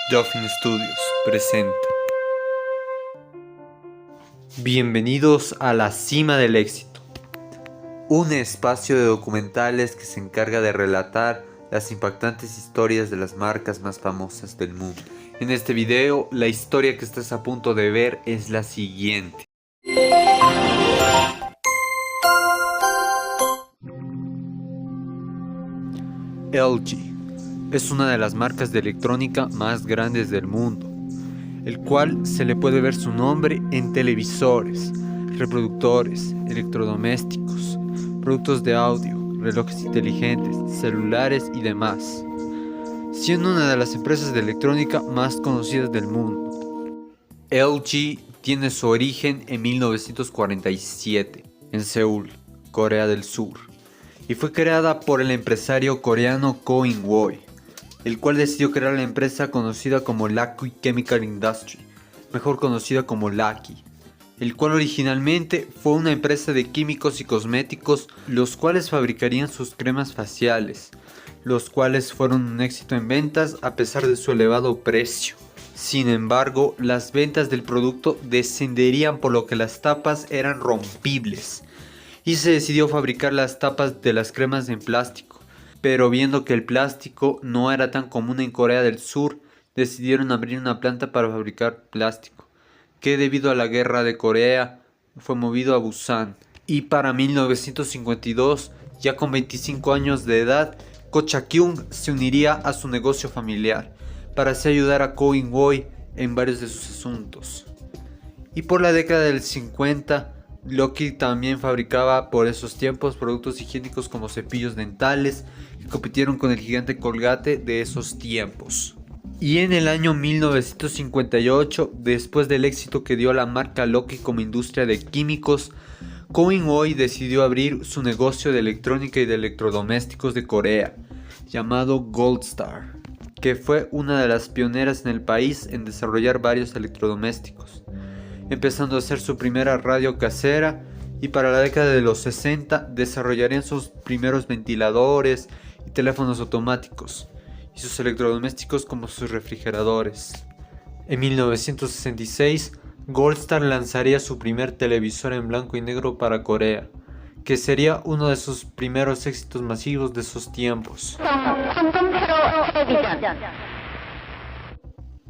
Dolphin Studios presenta. Bienvenidos a la cima del éxito, un espacio de documentales que se encarga de relatar las impactantes historias de las marcas más famosas del mundo. En este video, la historia que estás a punto de ver es la siguiente. LG es una de las marcas de electrónica más grandes del mundo, el cual se le puede ver su nombre en televisores, reproductores, electrodomésticos, productos de audio, relojes inteligentes, celulares y demás, siendo una de las empresas de electrónica más conocidas del mundo. LG tiene su origen en 1947 en Seúl, Corea del Sur, y fue creada por el empresario coreano Ko In-woy, el cual decidió crear la empresa conocida como Lucky Chemical Industry, mejor conocida como Lucky, el cual originalmente fue una empresa de químicos y cosméticos, los cuales fabricarían sus cremas faciales, los cuales fueron un éxito en ventas a pesar de su elevado precio. Sin embargo, las ventas del producto descenderían por lo que las tapas eran rompibles, y se decidió fabricar las tapas de las cremas en plástico. Pero viendo que el plástico no era tan común en Corea del Sur, decidieron abrir una planta para fabricar plástico, que debido a la guerra de Corea fue movido a Busan. Y para 1952, ya con 25 años de edad, Ko Cha-kyung se uniría a su negocio familiar, para así ayudar a Ko In-woy en varios de sus asuntos. Y por la década del 50, Lucky también fabricaba por esos tiempos productos higiénicos como cepillos dentales que compitieron con el gigante Colgate de esos tiempos. Y en el año 1958, después del éxito que dio la marca Lucky como industria de químicos, Ko In-woy decidió abrir su negocio de electrónica y de electrodomésticos de Corea, llamado Goldstar, que fue una de las pioneras en el país en desarrollar varios electrodomésticos, empezando a hacer su primera radio casera, y para la década de los 60 desarrollarían sus primeros ventiladores y teléfonos automáticos, y sus electrodomésticos como sus refrigeradores. En 1966, Goldstar lanzaría su primer televisor en blanco y negro para Corea, que sería uno de sus primeros éxitos masivos de esos tiempos.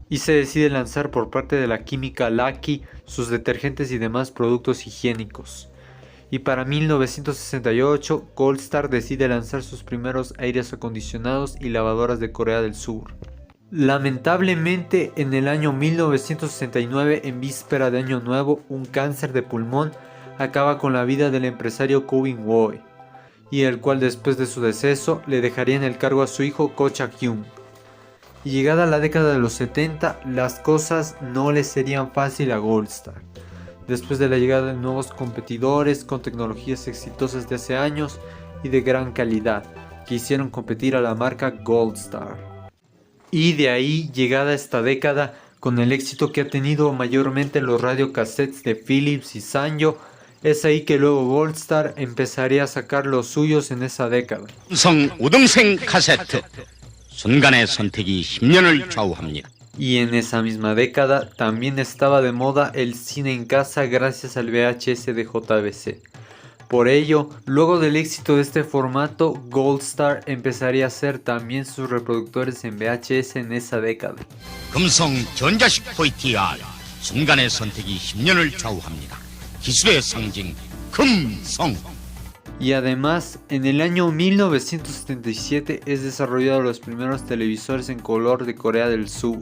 Y se decide lanzar por parte de la química Lucky sus detergentes y demás productos higiénicos. Y para 1968, Goldstar decide lanzar sus primeros aires acondicionados y lavadoras de Corea del Sur. Lamentablemente, en el año 1969, en víspera de Año Nuevo, un cáncer de pulmón acaba con la vida del empresario Ko In-woy, y el cual después de su deceso le dejaría en el cargo a su hijo Ko Cha-kyung. Y llegada la década de los 70, las cosas no le serían fácil a Goldstar, después de la llegada de nuevos competidores con tecnologías exitosas de hace años y de gran calidad, que hicieron competir a la marca Goldstar. Y de ahí, llegada esta década, con el éxito que ha tenido mayormente los radiocassettes de Philips y Sanyo, es ahí que luego Goldstar empezaría a sacar los suyos en esa década. 순간의 선택이 10년을 좌우합니다. Y en esa misma década también estaba de moda el cine en casa gracias al VHS de JVC. Por ello, luego del éxito de este formato, Goldstar empezaría a hacer también sus reproductores en VHS en esa década. 금성 전자식 VTR 순간의 선택이 10년을 좌우합니다. 기술의 상징 금성. Y además, en el año 1977 es desarrollado los primeros televisores en color de Corea del Sur.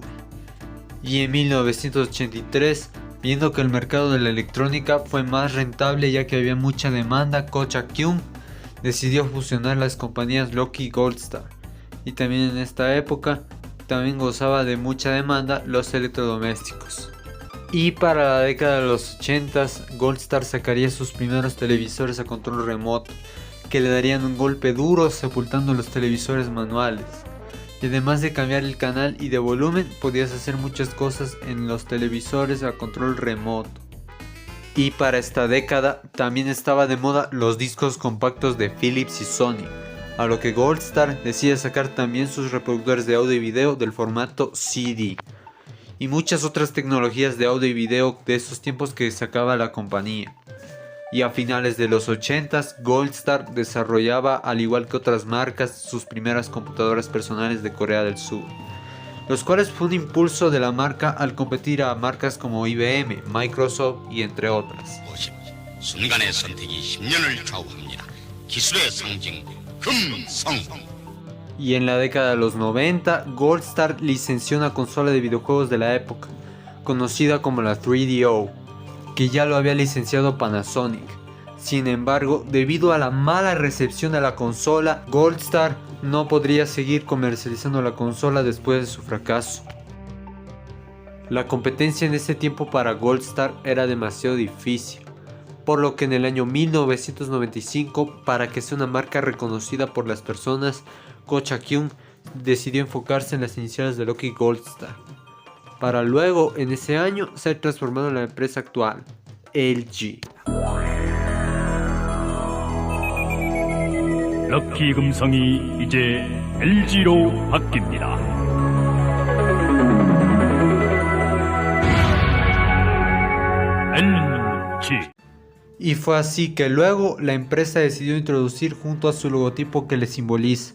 Y en 1983, viendo que el mercado de la electrónica fue más rentable ya que había mucha demanda, Ko Cha-kyung decidió fusionar las compañías Lucky y Goldstar. Y también en esta época, también gozaba de mucha demanda los electrodomésticos. Y para la década de los 80s, Goldstar sacaría sus primeros televisores a control remoto, que le darían un golpe duro sepultando los televisores manuales. Y además de cambiar el canal y de volumen, podías hacer muchas cosas en los televisores a control remoto. Y para esta década también estaba de moda los discos compactos de Philips y Sony, a lo que Goldstar decide sacar también sus reproductores de audio y video del formato CD, y muchas otras tecnologías de audio y video de esos tiempos que sacaba la compañía. Y a finales de los 80s, Goldstar desarrollaba, al igual que otras marcas, sus primeras computadoras personales de Corea del Sur, los cuales fue un impulso de la marca al competir a marcas como IBM, Microsoft y entre otras. 순간의 선택이 10년을 좌우합니다. 기술의 상징 금성. Y en la década de los 90, Goldstar licenció una consola de videojuegos de la época, conocida como la 3DO, que ya lo había licenciado Panasonic. Sin embargo, debido a la mala recepción de la consola, Goldstar no podría seguir comercializando la consola después de su fracaso. La competencia en ese tiempo para Goldstar era demasiado difícil, por lo que en el año 1995, para que sea una marca reconocida por las personas, Ko Cha-kyung decidió enfocarse en las iniciales de Loki Goldstar, para luego en ese año ser transformado en la empresa actual, LG. 럭키 금성이 이제 LG로 바뀝니다. LG. Y fue así que luego la empresa decidió introducir junto a su logotipo que le simboliza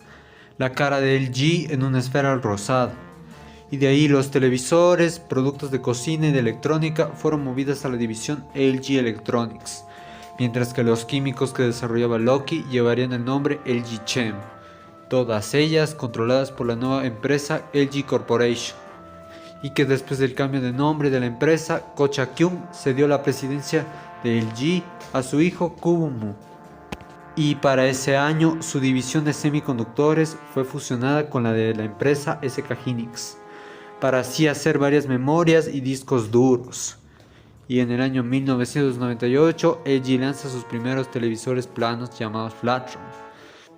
la cara de LG en una esfera rosada. Y de ahí los televisores, productos de cocina y de electrónica fueron movidos a la división LG Electronics, mientras que los químicos que desarrollaba Loki llevarían el nombre LG Chem, todas ellas controladas por la nueva empresa LG Corporation, y que después del cambio de nombre de la empresa, Ko Cha-kyung cedió la presidencia de LG a su hijo Koo-boo. Y para ese año su división de semiconductores fue fusionada con la de la empresa SK Hynix, para así hacer varias memorias y discos duros. Y en el año 1998 LG lanza sus primeros televisores planos llamados Flatron,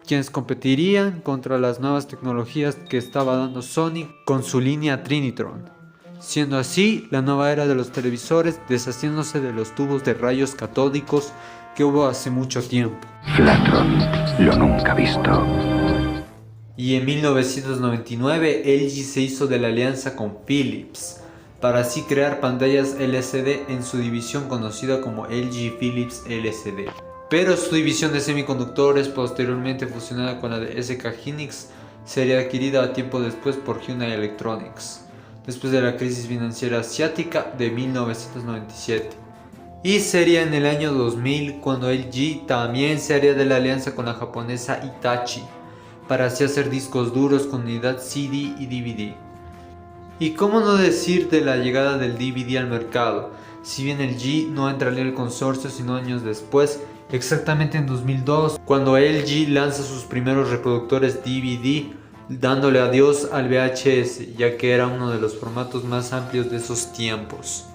quienes competirían contra las nuevas tecnologías que estaba dando Sony con su línea Trinitron, siendo así la nueva era de los televisores, deshaciéndose de los tubos de rayos catódicos que hubo hace mucho tiempo. Flatron, lo nunca visto. Y en 1999 LG se hizo de la alianza con Philips, para así crear pantallas LCD en su división conocida como LG Philips LCD. Pero su división de semiconductores, posteriormente fusionada con la de SK Hynix, sería adquirida a tiempo después por Hyundai Electronics, después de la crisis financiera asiática de 1997. Y sería en el año 2000 cuando LG también se haría de la alianza con la japonesa Hitachi, para así hacer discos duros con unidad CD y DVD. Y cómo no decir de la llegada del DVD al mercado, si bien LG no entraría al consorcio sino años después, exactamente en 2002, cuando LG lanza sus primeros reproductores DVD, dándole adiós al VHS, ya que era uno de los formatos más amplios de esos tiempos.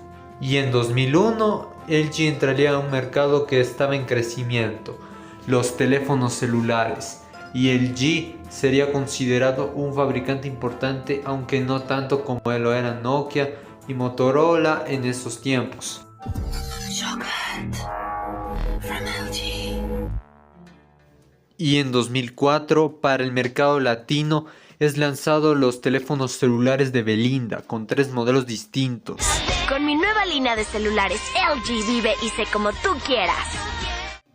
Y en 2001, LG entraría a un mercado que estaba en crecimiento, los teléfonos celulares, y LG sería considerado un fabricante importante, aunque no tanto como lo eran Nokia y Motorola en esos tiempos. Y en 2004, para el mercado latino, es lanzado los teléfonos celulares de Belinda, con 3 modelos distintos. Con mi nueva línea de celulares, LG vive y sé como tú quieras.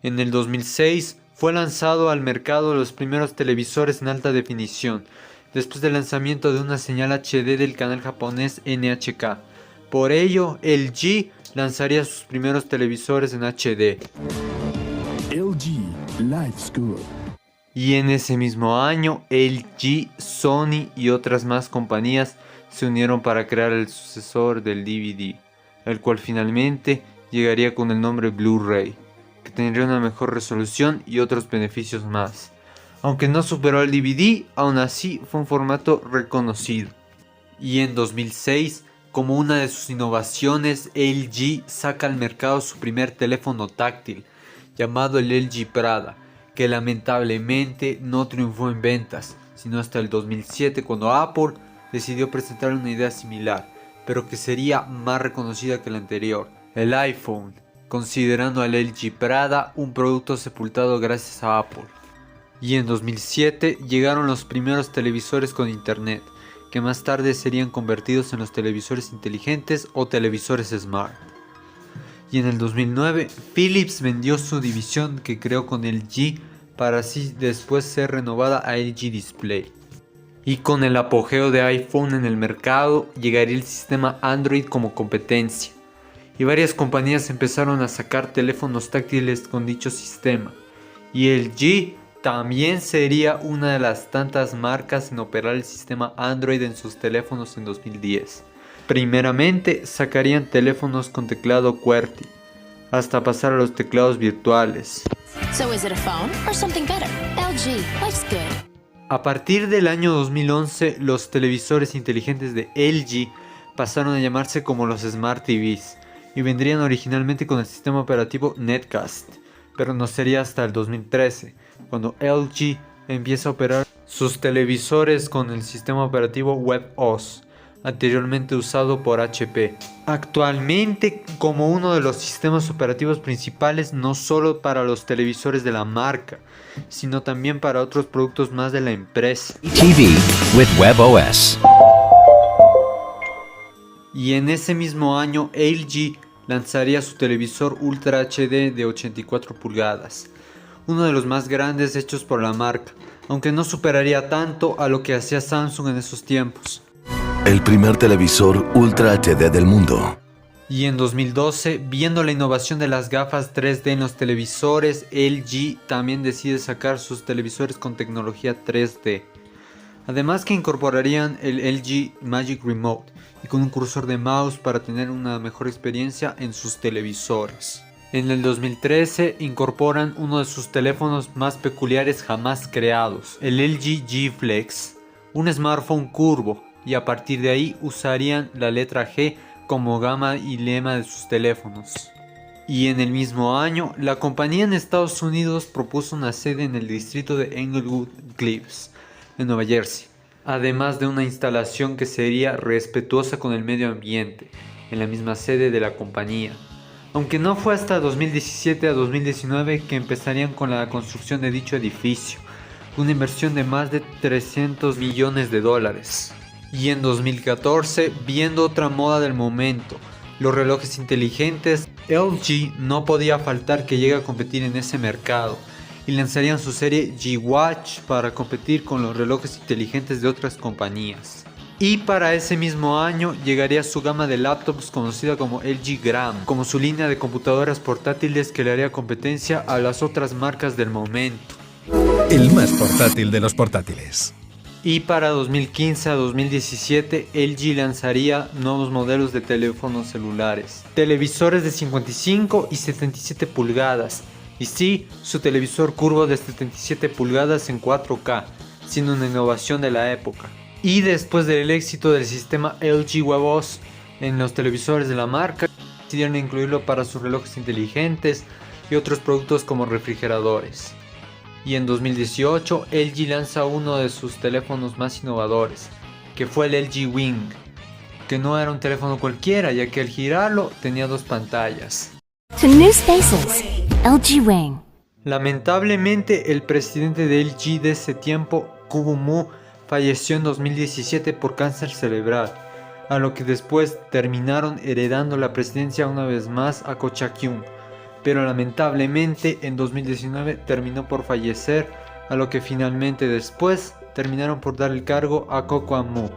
En el 2006 fue lanzado al mercado los primeros televisores en alta definición, después del lanzamiento de una señal HD del canal japonés NHK. Por ello, LG lanzaría sus primeros televisores en HD. LG Life's Good. Y en ese mismo año, LG, Sony y otras más compañías se unieron para crear el sucesor del DVD, el cual finalmente llegaría con el nombre Blu-ray, que tendría una mejor resolución y otros beneficios más. Aunque no superó al DVD, aún así fue un formato reconocido. Y en 2006, como una de sus innovaciones, LG saca al mercado su primer teléfono táctil, llamado el LG Prada, que lamentablemente no triunfó en ventas, sino hasta el 2007 cuando Apple decidió presentar una idea similar, pero que sería más reconocida que la anterior, el iPhone, considerando al LG Prada un producto sepultado gracias a Apple. Y en 2007 llegaron los primeros televisores con internet, que más tarde serían convertidos en los televisores inteligentes o televisores smart. Y en el 2009 Philips vendió su división que creó con LG para así después ser renovada a LG Display. Y con el apogeo de iPhone en el mercado llegaría el sistema Android como competencia. Y varias compañías empezaron a sacar teléfonos táctiles con dicho sistema. Y LG también sería una de las tantas marcas en operar el sistema Android en sus teléfonos en 2010. Primeramente sacarían teléfonos con teclado QWERTY, hasta pasar a los teclados virtuales. So is it a phone or something better? LG, life's good. A partir del año 2011, los televisores inteligentes de LG pasaron a llamarse como los Smart TVs y vendrían originalmente con el sistema operativo Netcast, pero no sería hasta el 2013, cuando LG empieza a operar sus televisores con el sistema operativo WebOS, anteriormente usado por HP. Actualmente como uno de los sistemas operativos principales no solo para los televisores de la marca, sino también para otros productos más de la empresa. TV with WebOS. Y en ese mismo año LG lanzaría su televisor Ultra HD de 84 pulgadas, uno de los más grandes hechos por la marca, aunque no superaría tanto a lo que hacía Samsung en esos tiempos. El primer televisor Ultra HD del mundo. Y en 2012, viendo la innovación de las gafas 3D en los televisores, LG también decide sacar sus televisores con tecnología 3D. Además que incorporarían el LG Magic Remote y con un cursor de mouse para tener una mejor experiencia en sus televisores. En el 2013 incorporan uno de sus teléfonos más peculiares jamás creados, el LG G Flex, un smartphone curvo, y a partir de ahí usarían la letra G como gama y lema de sus teléfonos. Y en el mismo año, la compañía en Estados Unidos propuso una sede en el distrito de Englewood Cliffs, en Nueva Jersey, además de una instalación que sería respetuosa con el medio ambiente, en la misma sede de la compañía. Aunque no fue hasta 2017 a 2019 que empezarían con la construcción de dicho edificio, una inversión de más de 300 millones de dólares. Y en 2014, viendo otra moda del momento, los relojes inteligentes, LG no podía faltar que llegue a competir en ese mercado y lanzarían su serie G-Watch para competir con los relojes inteligentes de otras compañías. Y para ese mismo año llegaría su gama de laptops conocida como LG Gram, como su línea de computadoras portátiles que le haría competencia a las otras marcas del momento. El más portátil de los portátiles. Y para 2015 a 2017 LG lanzaría nuevos modelos de teléfonos celulares, televisores de 55 y 77 pulgadas, y sí, su televisor curvo de 77 pulgadas en 4K, siendo una innovación de la época. Y después del éxito del sistema LG WebOS en los televisores de la marca, decidieron incluirlo para sus relojes inteligentes y otros productos como refrigeradores. Y en 2018 LG lanza uno de sus teléfonos más innovadores, que fue el LG Wing, que no era un teléfono cualquiera, ya que al girarlo tenía dos pantallas. To new spaces, LG Wing. Lamentablemente el presidente de LG de ese tiempo, Kubu falleció en 2017 por cáncer cerebral, a lo que después terminaron heredando la presidencia una vez más a Ko Cha-kyung, pero lamentablemente en 2019 terminó por fallecer, a lo que finalmente después terminaron por dar el cargo a Ko Kwon-moo.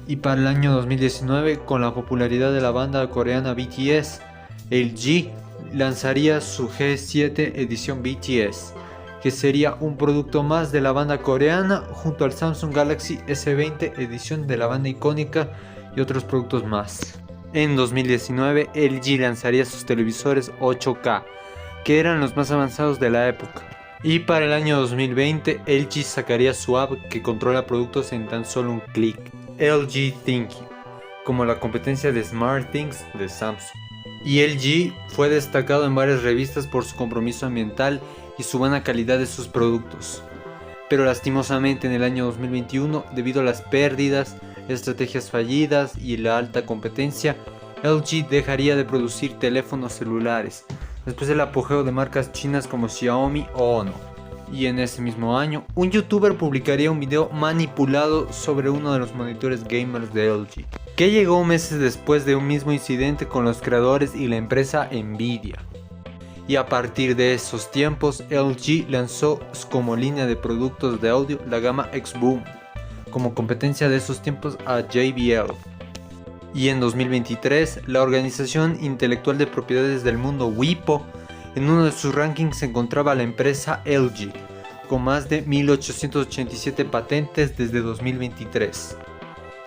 Y para el año 2019, con la popularidad de la banda coreana BTS, LG lanzaría su G7 edición BTS, que sería un producto más de la banda coreana junto al Samsung Galaxy S20 edición de la banda icónica y otros productos más. En 2019 LG lanzaría sus televisores 8K, que eran los más avanzados de la época. Y para el año 2020 LG sacaría su app que controla productos en tan solo un clic, LG Thinking, como la competencia de SmartThings de Samsung. Y LG fue destacado en varias revistas por su compromiso ambiental y su buena calidad de sus productos. Pero lastimosamente en el año 2021, debido a las pérdidas, estrategias fallidas y la alta competencia, LG dejaría de producir teléfonos celulares, después del apogeo de marcas chinas como Xiaomi o Honor. Y en ese mismo año, un youtuber publicaría un video manipulado sobre uno de los monitores gamers de LG, que llegó meses después de un mismo incidente con los creadores y la empresa Nvidia. Y a partir de esos tiempos, LG lanzó como línea de productos de audio la gama X-Boom, como competencia de esos tiempos a JBL. Y en 2023, la Organización Intelectual de Propiedades del Mundo, WIPO, en uno de sus rankings se encontraba la empresa LG, con más de 1887 patentes desde 2023.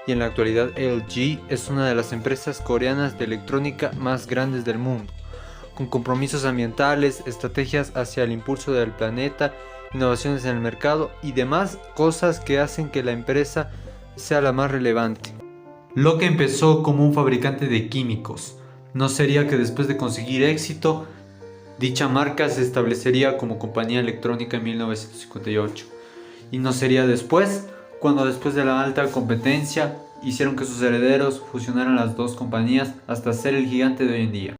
Y en la actualidad LG es una de las empresas coreanas de electrónica más grandes del mundo, con compromisos ambientales, estrategias hacia el impulso del planeta, innovaciones en el mercado y demás cosas que hacen que la empresa sea la más relevante. Lo que empezó como un fabricante de químicos, no sería que después de conseguir éxito, dicha marca se establecería como compañía electrónica en 1958. Y no sería después, cuando después de la alta competencia, hicieron que sus herederos fusionaran las dos compañías hasta ser el gigante de hoy en día.